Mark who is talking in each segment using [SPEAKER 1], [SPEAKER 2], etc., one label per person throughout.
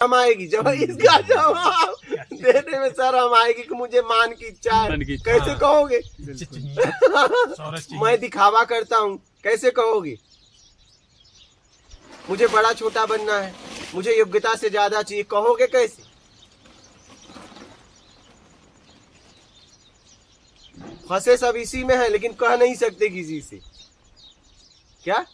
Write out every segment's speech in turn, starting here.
[SPEAKER 1] शर्म आएगी जब इसका जवाब देने में शर्म आएगी कि मुझे मान की इच्छा है, कैसे कहोगे? मैं दिखावा करता हूँ, कैसे कहोगे? मुझे बड़ा छोटा बनना है, मुझे योग्यता से ज्यादा चाहिए, कहोगे कैसे? फंसे सब इसी में है, लेकिन कह नहीं सकते किसी से। क्या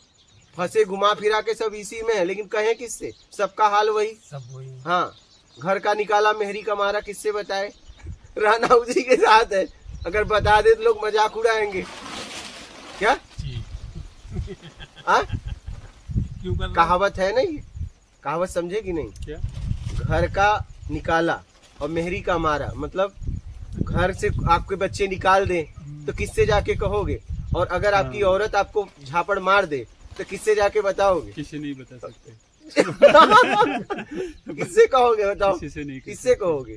[SPEAKER 1] फंसे घुमा फिरा के सब इसी में है, लेकिन कहें किससे? सबका हाल वही, सब वही। हाँ, घर का निकाला मेहरी का मारा, किससे बताए? रहना उसी के साथ है, अगर बता दे तो लोग मजाक उड़ाएंगे। क्या कहावत है नहीं? कहावत समझे कि नहीं? क्या? घर का निकाला और मेहरी का मारा, मतलब घर से आपके बच्चे निकाल दें तो किससे जाके कहोगे? और अगर आपकी औरत आपको झापड़ मार दे तो किससे जाके बताओगे? किसी नहीं बता सकते। किससे कहोगे बताओ? किससे कहोगे?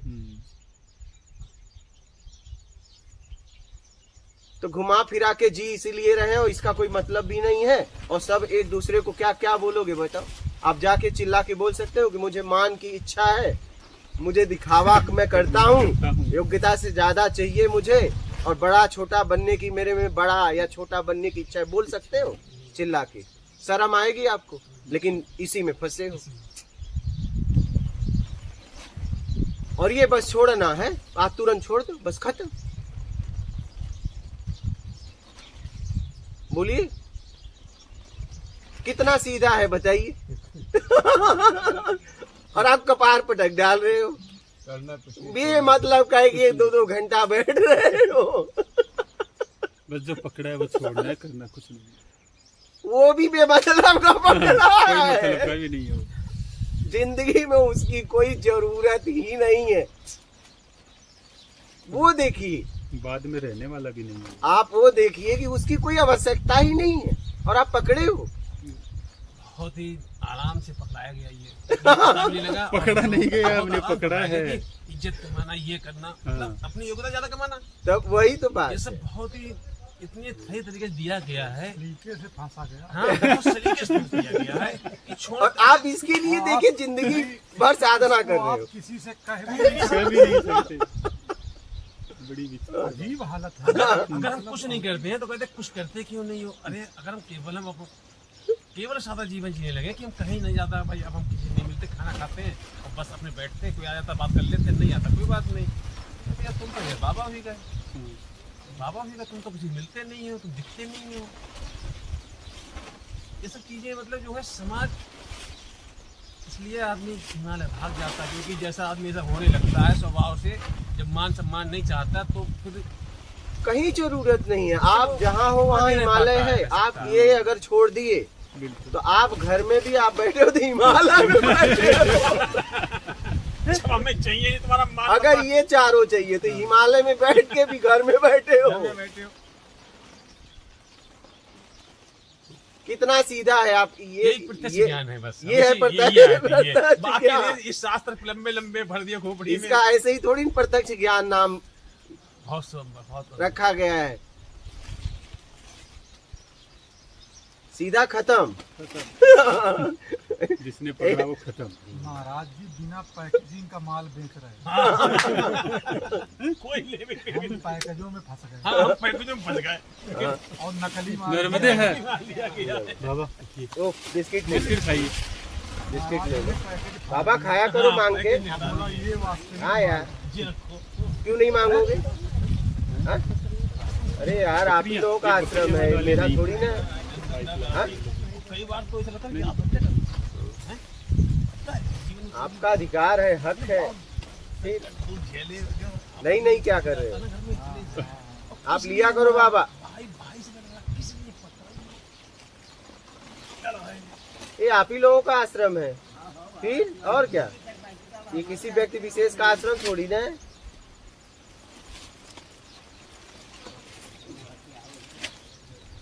[SPEAKER 1] तो घुमा फिरा के जी इसीलिए रहे और इसका कोई मतलब भी नहीं है, और सब एक दूसरे को क्या क्या बोलोगे बताओ? आप जाके चिल्ला के बोल सकते हो कि मुझे मान की इच्छा है, मुझे दिखावा मैं करता हूँ, योग्यता से ज्यादा चाहिए मुझे, और बड़ा छोटा बनने की मेरे में बड़ा या छोटा बनने की इच्छा है, बोल सकते हो चिल्ला के? शर्म आएगी आपको, लेकिन इसी में फंसे हो। और ये बस छोड़ना है, आज तुरंत छोड़ दो, बस खत्म। बोलिए कितना सीधा है बताइए। और आप कपार पटक डाल रहे हो, ये मतलब का है कि 2-2 घंटा बैठ रहे हो।
[SPEAKER 2] बस जो पकड़ा है वो छोड़ना है, करना कुछ नहीं।
[SPEAKER 1] वो भी बेमतलब का पकड़ा है,
[SPEAKER 2] कोई मतलब का भी नहीं है।
[SPEAKER 1] जिंदगी में उसकी कोई जरूरत ही नहीं है। वो देखिए,
[SPEAKER 2] बाद में रहने वाला भी नहीं है।
[SPEAKER 1] आप वो देखिए कि उसकी कोई आवश्यकता ही नहीं है, और आप पकड़े हो।
[SPEAKER 3] बहुत ही आराम से पकड़ाया गया ये। लगा
[SPEAKER 2] पकड़ा नहीं गया, हमने पकड़ा है।
[SPEAKER 3] इज्जत कमाना, ये करना, मतलब अपनी योग्यता ज्यादा कमाना,
[SPEAKER 1] तब वही तो बात
[SPEAKER 3] ये सब
[SPEAKER 1] है।
[SPEAKER 3] बहुत ही इतने सही तरीके से दिया गया है,
[SPEAKER 4] तरीके से फंसा गया।
[SPEAKER 3] हाँ, बहुत सलीके से दिया गया है कि छोड़।
[SPEAKER 1] और आप इसके लिए देखिए जिंदगी भर साधना कर रहे हो।
[SPEAKER 4] किसी से कह
[SPEAKER 2] भी नहीं सकते। बड़ी
[SPEAKER 4] अजीब हालत है।
[SPEAKER 3] अगर हम कुछ नहीं करते हैं तो कहते कुछ करते क्यों नहीं हो? अरे अगर हम केवल सादा जीवन जीने लगे कि हम कहीं नहीं जाता, भाई अब हम किसी नहीं मिलते, खाना खाते हैं और बस अपने बैठते हैं, कोई आ जाता बात कर लेते, नहीं आता कोई बात नहीं। तो यार तुम तो यार बाबा भी गए, बाबा भी गए, तुम तो किसी मिलते नहीं हो, तुम दिखते नहीं हो। ये सब चीजें मतलब जो है समाज, इसलिए आदमी हिमालय भाग जाता है, क्योंकि जैसा आदमी ऐसा होने लगता है स्वभाव से, जब मान सम्मान नहीं चाहता तो फिर
[SPEAKER 1] कहीं जरूरत नहीं है। आप जहाँ हो वहाँ हिमालय है। आप ये अगर छोड़ दिए तो आप घर में भी आप बैठे हो तो हिमालय में बैठे हो।
[SPEAKER 3] हमें चाहिए तुम्हारा मान।
[SPEAKER 1] अगर ये चारों चाहिए तो हिमालय में बैठ के भी घर में बैठे हो। कितना सीधा है आप ये
[SPEAKER 3] ज्ञान है बस,
[SPEAKER 1] ये है प्रत्यक्ष ज्ञान।
[SPEAKER 3] ये शास्त्र लंबे लंबे भर दिए खोपड़ी में।
[SPEAKER 1] इसका ऐसे ही थोड़ी प्रत्यक्ष ज्ञान नाम
[SPEAKER 3] बहुत
[SPEAKER 1] रखा गया है। सीधा खत्म।
[SPEAKER 2] जिसने पकड़ा वो खत्म।
[SPEAKER 4] महाराज जी बिना पैकेजिंग का माल बेच रहे हैं।
[SPEAKER 3] कोई ले
[SPEAKER 4] पैकेजों में फंस गए।
[SPEAKER 3] हाँ, पैकेजों में फंस गए
[SPEAKER 4] और नकली माल
[SPEAKER 2] नर्मदे है
[SPEAKER 1] बाबा। ओ बिस्किट
[SPEAKER 2] बिस्किट खाइए,
[SPEAKER 1] बिस्किट ले लो बाबा, खाया करो मांग के।
[SPEAKER 4] ये वास्ते
[SPEAKER 1] हाँ यार, क्यों नहीं मांगोगे? हाँ? अरे यार आप ही लोगों का आश्रम है, मेरा थोड़ी ना। हाँ?
[SPEAKER 3] कई बार तो ऐसा लगता है कि
[SPEAKER 1] आपका अधिकार है, हक है। फिर नहीं नहीं क्या कर रहे हो आप? लिया करो बाबा। ये आप ही लोगों का आश्रम है, फिर और क्या? ये किसी व्यक्ति विशेष का आश्रम थोड़ी ना है।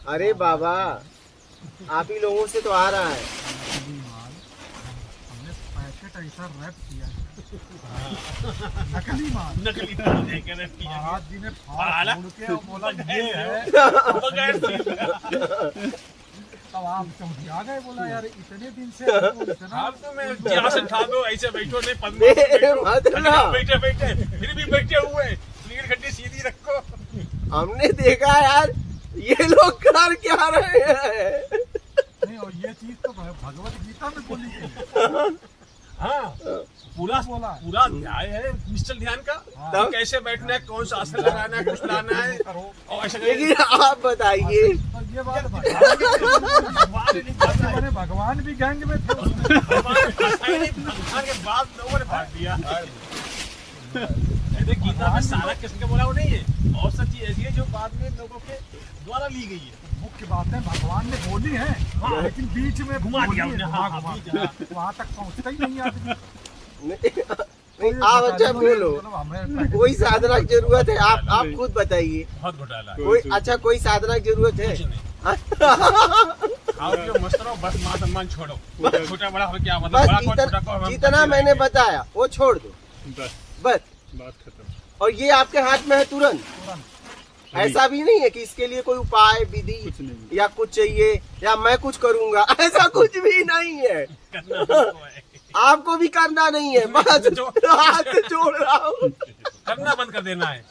[SPEAKER 1] अरे बाबा, आप ही लोगों से तो आ रहा है।
[SPEAKER 4] हमने पैकेट ऐसा रैप किया नकली माल महाराज जी ने फाड़ के और बोला ये है। तब आप चौंधिया गए, बोला यार इतने दिन से आपको इतना
[SPEAKER 3] आप तो मैं यहाँ से उठा दो, ऐसे बैठो नहीं पद्मा
[SPEAKER 1] नहीं,
[SPEAKER 3] पे बैठो,
[SPEAKER 1] मत
[SPEAKER 3] खड़ी
[SPEAKER 1] ना।
[SPEAKER 3] पे बैठे बैठे फिर भी बैठे हुए, लीड खड्डी सीधी रखो।
[SPEAKER 1] हमने देखा यार ये लोग कर क्या रहे हैं।
[SPEAKER 4] नहीं, और ये चीज तो भगवत गीता में बोली गई है।
[SPEAKER 3] हाँ पूरा
[SPEAKER 4] बोला।
[SPEAKER 3] पूरा अध्याय है निश्चल ध्यान का,
[SPEAKER 4] हाँ।
[SPEAKER 3] कि कैसे बैठना है, कौन सा आसन लगाना है, कुछ लाना है, और ऐसा
[SPEAKER 1] लेकिन आप बताइए
[SPEAKER 4] तो ये बात भगवान भगवान भी गैंग में थे उसमें।
[SPEAKER 3] भगवान के बाद लोगों ने भाग दिया। अरे गीता में सारा किसने बोला वो नहीं है, और सब चीज ऐसी है जो बाद में लोगों के द्वारा ली गई है।
[SPEAKER 4] मुख्य बातें भगवान ने बोली हैं,
[SPEAKER 3] हाँ।
[SPEAKER 4] लेकिन बीच में
[SPEAKER 3] घुमा
[SPEAKER 4] बोली
[SPEAKER 3] दिया
[SPEAKER 4] है,
[SPEAKER 3] उन्हें,
[SPEAKER 4] घुमा
[SPEAKER 3] हाँ,
[SPEAKER 4] घुमा
[SPEAKER 3] बीच,
[SPEAKER 4] दिया।
[SPEAKER 3] हाँ।
[SPEAKER 4] वहाँ तक पहुँचता ही नहीं आदमी।
[SPEAKER 1] नहीं आप अच्छा बोलो, कोई साधना की जरूरत है? आप खुद बताइए,
[SPEAKER 3] बहुत घोटाला है।
[SPEAKER 1] कोई अच्छा कोई साधना की जरूरत है?
[SPEAKER 3] कुछ नहीं, आओ जो मस्त रहो, बस मान सम्मान छोड़ो, छोटा बड़ा हो क्या मतलब,
[SPEAKER 1] बस
[SPEAKER 3] बड़ा कौन छोटा कौन, हम
[SPEAKER 1] जितना
[SPEAKER 3] करते
[SPEAKER 1] मैंने
[SPEAKER 3] रहेंगे।
[SPEAKER 1] बताया वो छोड़ दो
[SPEAKER 2] बस
[SPEAKER 1] बस।
[SPEAKER 2] बात खत्म।
[SPEAKER 1] और ये आपके हाथ में है तुरंत। ऐसा भी नहीं है कि इसके लिए कोई उपाय विधि
[SPEAKER 2] कुछ नहीं।
[SPEAKER 1] या कुछ चाहिए या मैं कुछ करूंगा, ऐसा कुछ भी नहीं है।
[SPEAKER 3] करना हमको है।
[SPEAKER 1] आपको भी करना नहीं है, बस हाथ जोड़ रहा हूँ।
[SPEAKER 3] करना बंद कर देना है।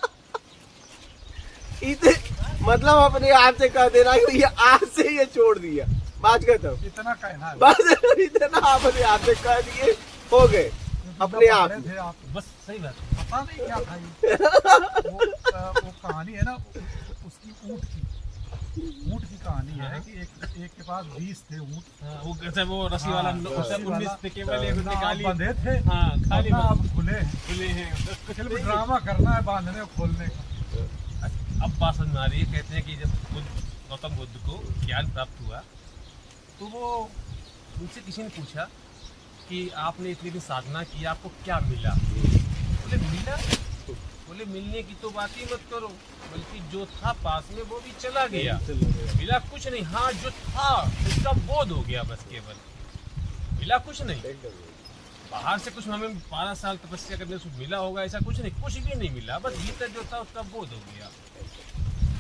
[SPEAKER 1] मतलब अपने आप से कह देना कि ये आज से ये छोड़ दिया, बात खत्म।
[SPEAKER 4] इतना कहना है।
[SPEAKER 1] बस इतना अपने आप से कह दिए, हो गए अपने आप।
[SPEAKER 4] पकड़े थे आप,
[SPEAKER 3] बस सही बात।
[SPEAKER 4] पता नहीं क्या था वो कहानी है ना उसकी, ऊँट की कहानी है कि एक के पास 20 थे ऊँट।
[SPEAKER 3] हाँ, वो कैसे वो रस्सी वाला
[SPEAKER 4] हाँ, रस्सी
[SPEAKER 3] 19
[SPEAKER 4] वाला।
[SPEAKER 3] थे केवल एक
[SPEAKER 4] ना
[SPEAKER 3] निकाली,
[SPEAKER 4] बंधे थे,
[SPEAKER 3] हाँ खाली
[SPEAKER 4] ना
[SPEAKER 3] बस
[SPEAKER 4] अब खुले हैं।
[SPEAKER 3] खुले हैं।
[SPEAKER 4] फिल्म ड्रामा करना है बांधने और खोलने का।
[SPEAKER 3] अब बात समझ में आ रही है, कहते हैं कि जब गौतम बुद्ध को ज्ञान प्राप्त हुआ तो वो उनसे किसी ने पूछा कि आपने इतनी दिन साधना की, आपको क्या मिला? बोले मिला, बोले मिलने की तो बात ही मत करो, बल्कि जो था पास में वो भी चला गया, मिला कुछ नहीं। हाँ जो था उसका बोध हो गया, बस केवल मिला कुछ नहीं। बाहर से कुछ हमें 12 साल तपस्या करने से मिला होगा, ऐसा कुछ नहीं, कुछ भी नहीं मिला। बस भीतर जो था उसका बोध हो गया,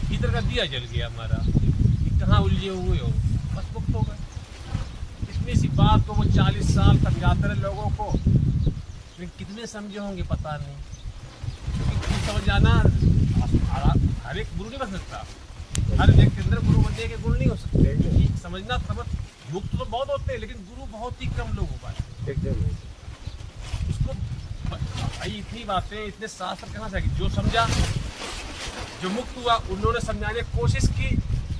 [SPEAKER 3] भीतर का दिया जल गया हमारा कि कहाँ उलझे हुए हो, बस मुक्त हो गए। इतनी सी बात को वो 40 साल समझाते रहे लोगों को, लेकिन कितने समझे होंगे पता नहीं। क्योंकि समझ जाना हर एक गुरु नहीं बन सकता, हर व्यक्ति के अंदर गुरु बनने के गुण नहीं हो सकते। क्योंकि समझना समझ मुक्त तो बहुत होते हैं, लेकिन गुरु बहुत ही कम लोग हो पाते। उसको भाई इतनी बातें, इतने शास्त्र कहना चाहिए। जो समझा, जो मुक्त हुआ, उन्होंने समझाने की कोशिश की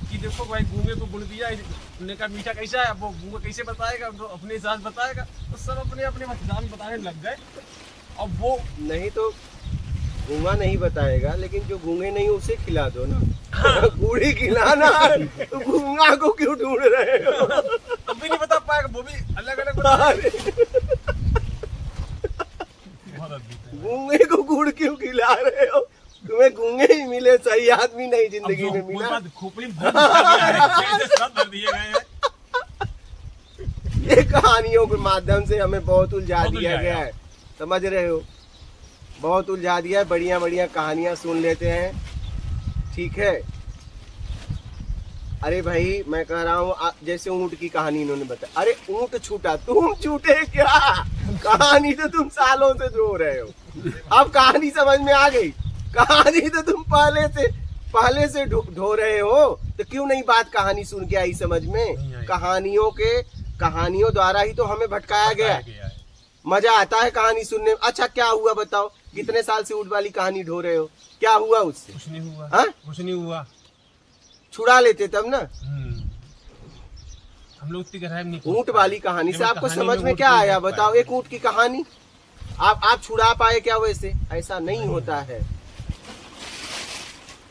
[SPEAKER 3] कि देखो भाई गूंगे को गुण दिया, उन्होंने कहा मीठा कैसा है, अब वो गूंगा कैसे बताएगा, तो अपने हिसाब से बताएगा। तो सब अपने अपने मतदान बताने लग गए। अब वो
[SPEAKER 1] नहीं तो गूंगा नहीं बताएगा, लेकिन जो गूंगे नहीं उसे खिला दो ना। बूढ़ी खिलाना, तो गूंगा को क्यों ढूंढ रहे हो?
[SPEAKER 3] तब भी नहीं बता पाएगा, वो भी अलग अलग बताएगा। बहुत अद्भुत है।
[SPEAKER 1] गूंगे को गुड़ क्यों खिला रहे हो? तुम्हें गूंगे ही मिले, सही आदमी नहीं जिंदगी
[SPEAKER 3] अब
[SPEAKER 1] में
[SPEAKER 3] जो
[SPEAKER 1] मिला।
[SPEAKER 3] कोई बात खोपड़ी में भर दिया है, कैसे सब भर दिए गए हैं।
[SPEAKER 1] ये कहानियों के माध्यम से हमें बहुत उलझा
[SPEAKER 3] बहुत
[SPEAKER 1] दिया
[SPEAKER 3] उलझाया।
[SPEAKER 1] गया है, समझ रहे हो? बहुत उलझा दिया है। बढ़िया बढ़िया कहानियां सुन लेते हैं, ठीक है? अरे भाई मैं कह रहा हूँ, जैसे ऊंट की कहानी इन्होंने बताया, अरे ऊंट छूटा, तुम छूटे क्या? कहानी तो तुम सालों से ढो रहे हो, अब कहानी समझ में आ गई। कहानी तो तुम पहले से ढो रहे हो, तो क्यों नहीं बात कहानी सुन के आई समझ
[SPEAKER 3] नहीं
[SPEAKER 1] में?
[SPEAKER 3] आई।
[SPEAKER 1] कहानियों द्वारा ही तो हमें भटकाया गया।
[SPEAKER 3] है।
[SPEAKER 1] मजा आता है कहानी सुनने में। अच्छा क्या हुआ बताओ? कितने साल से ऊंट वाली कहानी ढो रहे हो, क्या हुआ उससे?
[SPEAKER 3] कुछ नहीं हुआ,
[SPEAKER 1] हाँ?
[SPEAKER 3] कुछ नहीं हुआ।
[SPEAKER 1] छुड़ा लेते तब ना।
[SPEAKER 3] हम लोग इतनी गहराई में नहीं
[SPEAKER 1] ऊंट वाली कहानी से
[SPEAKER 3] केवल
[SPEAKER 1] आपको
[SPEAKER 3] कहानी
[SPEAKER 1] समझ में
[SPEAKER 3] ऊंट
[SPEAKER 1] क्या
[SPEAKER 3] को
[SPEAKER 1] आया
[SPEAKER 3] देख
[SPEAKER 1] बताओ?
[SPEAKER 3] पाए।
[SPEAKER 1] एक ऊंट की कहानी आप छुड़ा पाए क्या? वैसे ऐसा नहीं होता है।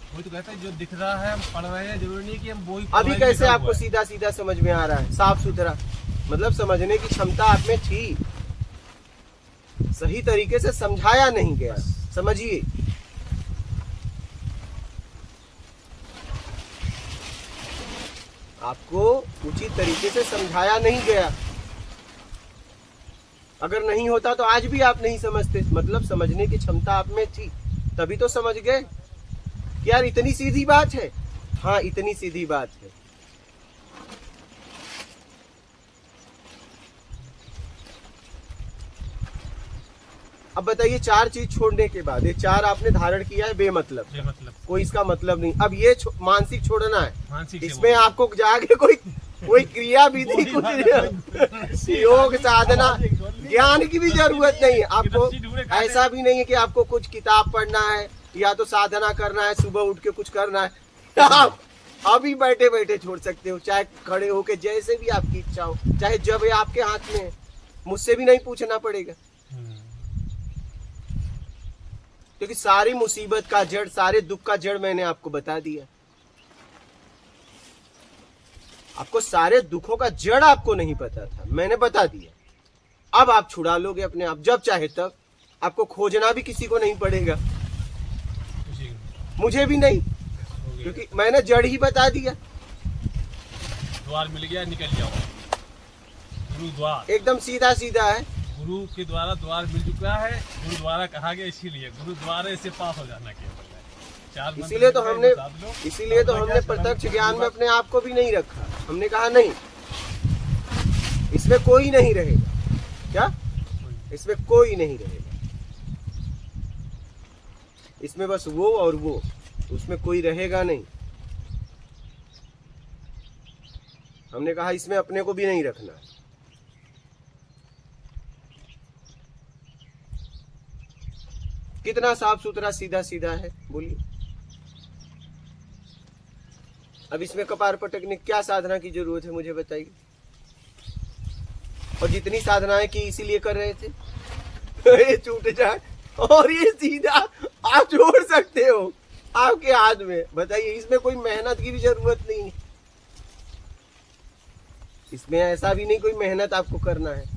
[SPEAKER 3] वही तो कहता है, जो दिख रहा है हम पढ़ रहे हैं, जरूरी नहीं कि हम वही
[SPEAKER 1] अभी कैसे आपको सीधा सीधा समझ में आ रहा है, साफ सुथरा? मतलब समझने की क्षमता आप में थी, सही तरीके से समझाया नहीं गया। समझिए, आपको उचित तरीके से समझाया नहीं गया। अगर नहीं होता तो आज भी आप नहीं समझते। मतलब समझने की क्षमता आप में थी, तभी तो समझ गए कि यार इतनी सीधी बात है। हाँ, इतनी सीधी बात है। अब बताइए 4 चीज छोड़ने के बाद, ये 4 आपने धारण किया है बेमतलब,
[SPEAKER 3] बेमतलब
[SPEAKER 1] कोई इसका मतलब नहीं। अब ये मानसिक छोड़ना है,
[SPEAKER 3] मानसिक से
[SPEAKER 1] इसमें आपको जाके कोई क्रिया विधि कुछ योग साधना ज्ञान की भी जरूरत नहीं है आपको। ऐसा भी नहीं है कि आपको कुछ किताब पढ़ना है या तो साधना करना है, सुबह उठ के कुछ करना है। आप अभी बैठे बैठे छोड़ सकते हो, चाहे खड़े होके, जैसे भी आपकी इच्छा हो, चाहे जब ये आपके हाथ में है, मुझसे भी नहीं पूछना पड़ेगा। क्योंकि सारी मुसीबत का जड़, सारे दुख का जड़ मैंने आपको बता दिया। आपको सारे दुखों का जड़ आपको नहीं पता था, मैंने बता दिया। अब आप छुड़ा लोगे अपने आप, जब चाहे तब। आपको खोजना भी किसी को नहीं पड़ेगा, मुझे भी नहीं, क्योंकि मैंने जड़ ही बता दिया।
[SPEAKER 3] द्वार मिल गया, निकल जाओ। गुरु द्वार
[SPEAKER 1] एकदम सीधा सीधा है।
[SPEAKER 3] गुरु के द्वारा द्वार मिल चुका है, गुरुद्वारा कहा गया, इसीलिए गुरुद्वारे से पास हो जाना केवल है। 4 मंत्र
[SPEAKER 1] इसीलिए तो
[SPEAKER 3] मिल गए,
[SPEAKER 1] हमने
[SPEAKER 3] बता दो।
[SPEAKER 1] इसीलिए तो हमने प्रत्यक्ष ज्ञान में अपने आप को भी नहीं रखा। हमने कहा नहीं, इसमें कोई नहीं रहेगा। क्या? इसमें कोई नहीं रहेगा, इसमें बस वो और वो, उसमें कोई रहेगा नहीं। हमने कहा इसमें अपने को भी नहीं रखना। कितना साफ सुथरा सीधा सीधा है, बोलिए। अब इसमें कपार पटकने क्या साधना की जरूरत है, मुझे बताइए। और जितनी साधनाएं की इसीलिए कर रहे थे ये छूट जाए, और ये सीधा आप छोड़ सकते हो, आपके हाथ में। बताइए, इसमें कोई मेहनत की भी जरूरत नहीं है। इसमें ऐसा भी नहीं कोई मेहनत आपको करना है।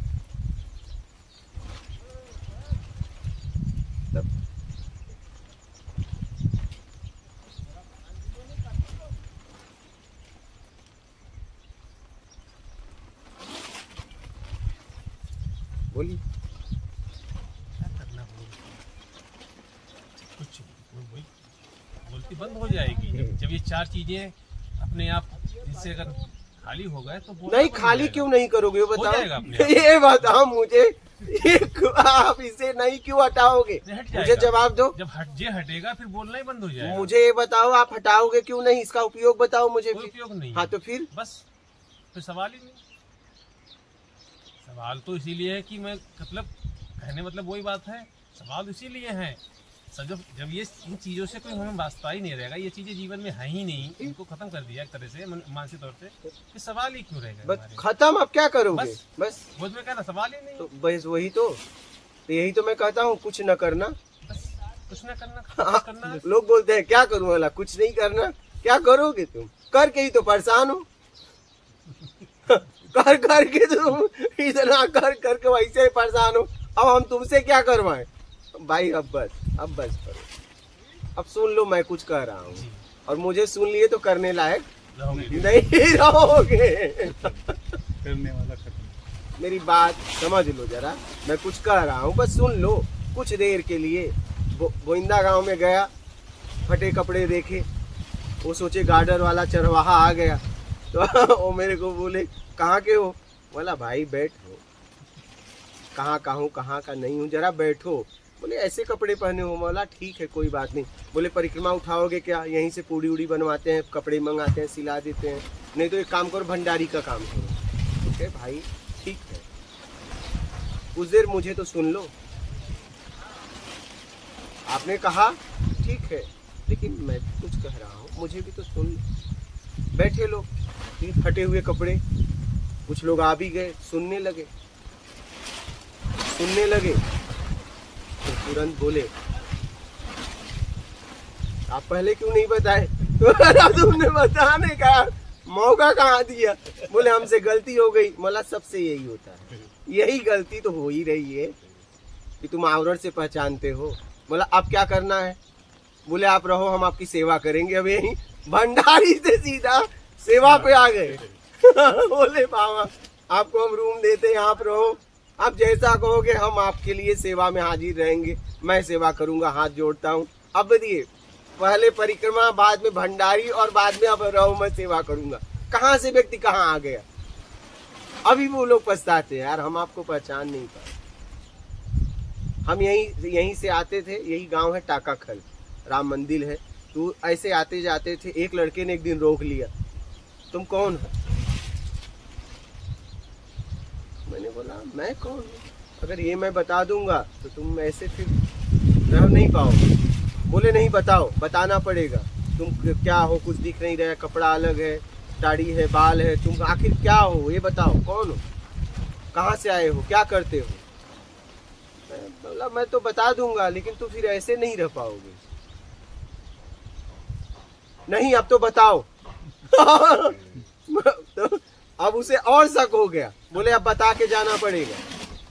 [SPEAKER 1] बोलिए।
[SPEAKER 3] क्या करना होगा? कुछ वही बोलती बंद हो जाएगी जब ये 4 चीजें अपने आप इससे अगर खाली हो गए तो बोलना
[SPEAKER 1] नहीं,
[SPEAKER 3] बंद हो
[SPEAKER 1] खाली
[SPEAKER 3] जाएगा।
[SPEAKER 1] क्यों नहीं करोगे,
[SPEAKER 3] हो जाएगा
[SPEAKER 1] बताओ।
[SPEAKER 3] अपने आप।
[SPEAKER 1] ये बताओ मुझे, आप इसे नहीं क्यों हटाओगे?
[SPEAKER 3] हट
[SPEAKER 1] मुझे
[SPEAKER 3] जाएगा।
[SPEAKER 1] जवाब दो।
[SPEAKER 3] जब हटेगा फिर बोलना ही बंद हो जाएगा।
[SPEAKER 1] मुझे ये बताओ, आप हटाओगे क्यों नहीं? इसका उपयोग बताओ मुझे
[SPEAKER 3] कोई
[SPEAKER 1] फिर।
[SPEAKER 3] उपयोग नहीं
[SPEAKER 1] हाँ
[SPEAKER 3] है।
[SPEAKER 1] तो फिर
[SPEAKER 3] बस फिर सवाल ही नहीं। सवाल तो इसीलिए है कि मैं मतलब कहने मतलब वही बात है, सवाल इसीलिए है। जब ये इन चीजों से कोई हमें वास्ता ही नहीं रहेगा, ये चीजें जीवन में है ही नहीं, इनको खत्म कर दिया एक तरह से मानसिक तौर से, कि सवाल ही क्यों रहेगा
[SPEAKER 1] बस
[SPEAKER 3] हमारे?
[SPEAKER 1] खत्म। अब क्या करोगे? बस
[SPEAKER 3] मुझ में कहना सवाल ही नहीं।
[SPEAKER 1] तो बस वही तो यही तो मैं कहता हूँ, कुछ न करना।
[SPEAKER 3] बस कुछ ना करना, कुछ करना है।
[SPEAKER 1] लोग बोलते हैं क्या करूँ वाला, कुछ नहीं करना। क्या करोगे तुम? करके ही तो परेशान हो। कर करके तुम इतना कर करके वैसे ही परेशान हो। अब हम तुमसे क्या करवाएं भाई? अब बस करो। अब सुन लो, मैं कुछ कह रहा हूँ और मुझे सुन लिए तो करने लायक
[SPEAKER 3] रहोगे।
[SPEAKER 1] नहीं रहोगे।
[SPEAKER 2] करने वाला खत्म।
[SPEAKER 1] मेरी बात समझ लो जरा, मैं कुछ कह रहा हूँ, बस सुन लो कुछ देर के लिए। गोविंदा गांव में गया, फटे कपड़े देखे, वो सोचे गार्डर वाला चरवाहा आ गया, तो वो मेरे को बोले कहाँ के हो? बोला भाई बैठो। कहाँ का हूँ, कहाँ का नहीं हूँ, जरा बैठो। बोले ऐसे कपड़े पहने हो? बोला ठीक है कोई बात नहीं। बोले परिक्रमा उठाओगे क्या? यहीं से पूड़ी उड़ी बनवाते हैं, कपड़े मंगाते हैं, सिला देते हैं। नहीं तो एक काम करो, भंडारी का काम करो। ठीक है भाई, ठीक है। कुछ देर मुझे तो सुन लो। आपने कहा ठीक है, लेकिन मैं कुछ कह रहा हूँ, मुझे भी तो सुन लो। बैठे लोग, फटे हुए कपड़े, कुछ लोग आ भी गए, सुनने लगे। तो तुरंत बोले आप पहले क्यों नहीं बताए? तुमने बताने का मौका कहाँ दिया? बोले हमसे गलती हो गई। मतलब सबसे यही होता है, यही गलती तो हो ही रही है कि तुम आवरण से पहचानते हो। बोला अब क्या करना है? बोले आप रहो, हम आपकी सेवा करेंगे। अब यही भंडारी से सीधा सेवा पे आ गए। बोले बाबा आपको हम रूम देते हैं, आप रहो, आप जैसा कहोगे हम आपके लिए सेवा में हाजिर रहेंगे, मैं सेवा करूंगा, हाथ जोड़ता हूँ। अब बताइए, पहले परिक्रमा, बाद में भंडारी, और बाद में अब रहो मैं सेवा करूंगा। कहाँ से व्यक्ति कहाँ आ गया? अभी वो लोग पछताते हैं, यार हम आपको पहचान नहीं पाए, हम यहीं से आते थे, यही गांव है टाकाखल, राम मंदिर है। तो ऐसे आते जाते थे, एक लड़के ने एक दिन रोक लिया, तुम कौन हो? मैंने बोला मैं कौन हूँ, अगर ये मैं बता दूंगा तो तुम ऐसे फिर रह नहीं पाओगे। बोले नहीं बताओ, बताना पड़ेगा, तुम क्या हो, कुछ दिख नहीं रहा, कपड़ा अलग है, दाढ़ी है, बाल है, तुम आखिर क्या हो, ये बताओ कौन हो, कहाँ से आए हो, क्या करते हो? मैं बोला मैं तो बता दूंगा, लेकिन तुम फिर ऐसे नहीं रह पाओगे। नहीं अब तो बताओ। तो अब उसे और शक हो गया, बोले अब बता के जाना पड़ेगा।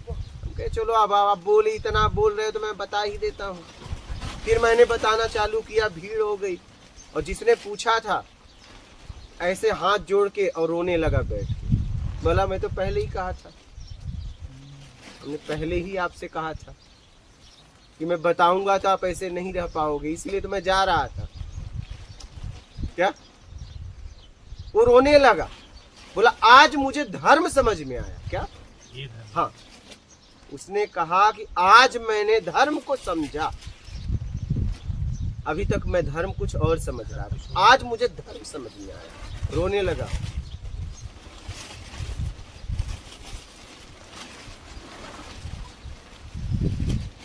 [SPEAKER 1] हम कहे चलो अब आप बोले, इतना बोल रहे हो तो मैं बता ही देता हूँ। फिर मैंने बताना चालू किया, भीड़ हो गई, और जिसने पूछा था ऐसे हाथ जोड़ के और रोने लगा बैठ के। बोला मैं तो पहले ही कहा था, हमने पहले ही आपसे कहा था कि मैं बताऊंगा तो आप ऐसे नहीं रह पाओगे, इसलिए तो मैं जा रहा था। क्या? वो रोने लगा, बोला आज मुझे धर्म समझ में आया। क्या?
[SPEAKER 3] ये धर्म।
[SPEAKER 1] हाँ, उसने कहा कि आज मैंने धर्म को समझा, अभी तक मैं धर्म कुछ और समझ रहा था, आज मुझे धर्म समझ में आया। रोने लगा।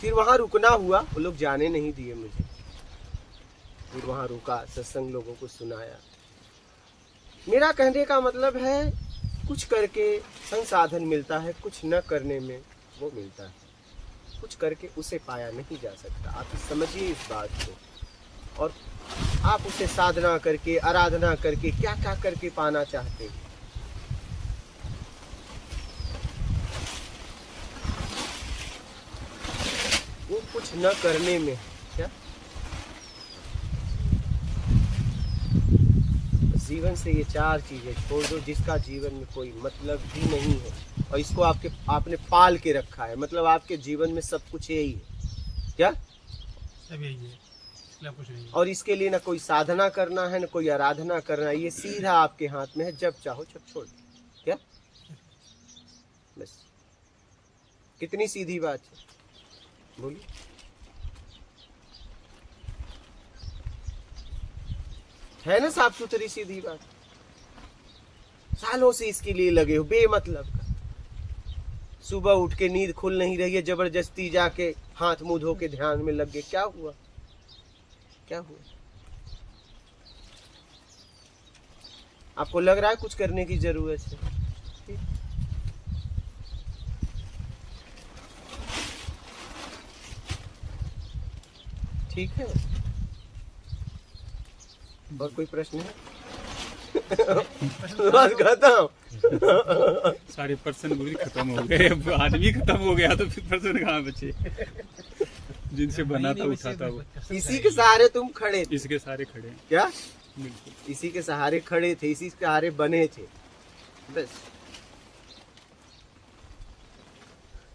[SPEAKER 1] फिर वहां रुकना हुआ, वो लोग जाने नहीं दिए मुझे। फिर वहां रुका, सत्संग लोगों को सुनाया। मेरा कहने का मतलब है कुछ करके संसाधन मिलता है, कुछ न करने में वो मिलता है। कुछ करके उसे पाया नहीं जा सकता। आप समझिए इस बात को, और आप उसे साधना करके, आराधना करके, क्या क्या करके पाना चाहते हैं। वो कुछ न करने में। क्या? जीवन से ये चार चीजें छोड़ दो जिसका जीवन में कोई मतलब ही नहीं है, और इसको आपने पाल के रखा है, मतलब आपके जीवन में सब कुछ यही है। क्या?
[SPEAKER 3] सब यही है, इसलिए कुछ नहीं है।
[SPEAKER 1] और इसके लिए ना कोई साधना करना है, ना कोई आराधना करना है, ये सीधा आपके हाथ में है, जब चाहो जब छोड़ दो। क्या? बस कितनी सीधी बात है, बोलिए। है ना साफ सुथरी सीधी बात। सालों से इसके लिए लगे हो बेमतलब का। सुबह उठ के नींद खुल नहीं रही है, जबरदस्ती जाके हाथ मुंह धो के ध्यान में लग गए। क्या हुआ? क्या हुआ? आपको लग रहा है कुछ करने की जरूरत है? ठीक है। और कोई प्रश्न है? बस खत्म।
[SPEAKER 2] सारे पर्सन भी खत्म हो गए, अब आदमी खत्म हो गया तो फिर पर्सन कहाँ बचे? जिनसे बना था उठा था वो।
[SPEAKER 1] इसी के सहारे तुम खड़े थे।
[SPEAKER 2] इसके सारे खड़े हैं।
[SPEAKER 1] क्या?
[SPEAKER 2] बिल्कुल।
[SPEAKER 1] इसी के सहारे खड़े थे, इसी के सहारे बने थे, बस।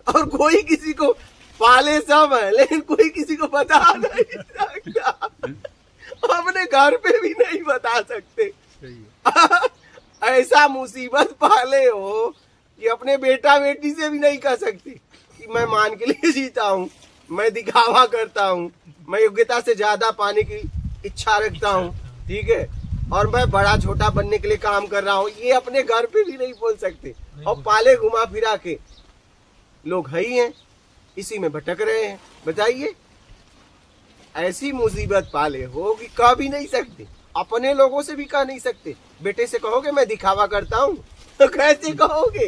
[SPEAKER 1] और कोई किसी को पाले सब है, लेकिन कोई किसी को बता नहीं सकता। अपने घर पे भी नहीं बता सकते।
[SPEAKER 2] सही है।
[SPEAKER 1] ऐसा मुसीबत पाले हो कि अपने बेटा बेटी से भी नहीं कह सकते कि मैं मान के लिए जीता हूँ, मैं दिखावा करता हूँ, मैं योग्यता से ज्यादा पाने की इच्छा रखता हूँ, ठीक है, और मैं बड़ा छोटा बनने के लिए काम कर रहा हूँ। ये अपने घर पे भी नहीं बोल सकते। और पाले घुमा फिरा के लोग है ही हैं, इसी में भटक रहे हैं। बताइए, ऐसी मुसीबत पाले हो कि कह भी नहीं सकते, अपने लोगों से भी कह नहीं सकते। बेटे से कहोगे मैं दिखावा करता हूँ, तो कैसे कहोगे?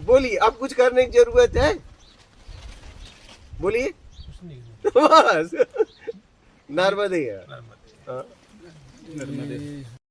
[SPEAKER 1] बोलिए, अब कुछ करने की जरूरत है? बोलिए।
[SPEAKER 3] कुछ नहीं है।
[SPEAKER 1] बस नर्मदे।
[SPEAKER 3] नर्मदे।
[SPEAKER 1] हाँ।
[SPEAKER 2] नर्मदे।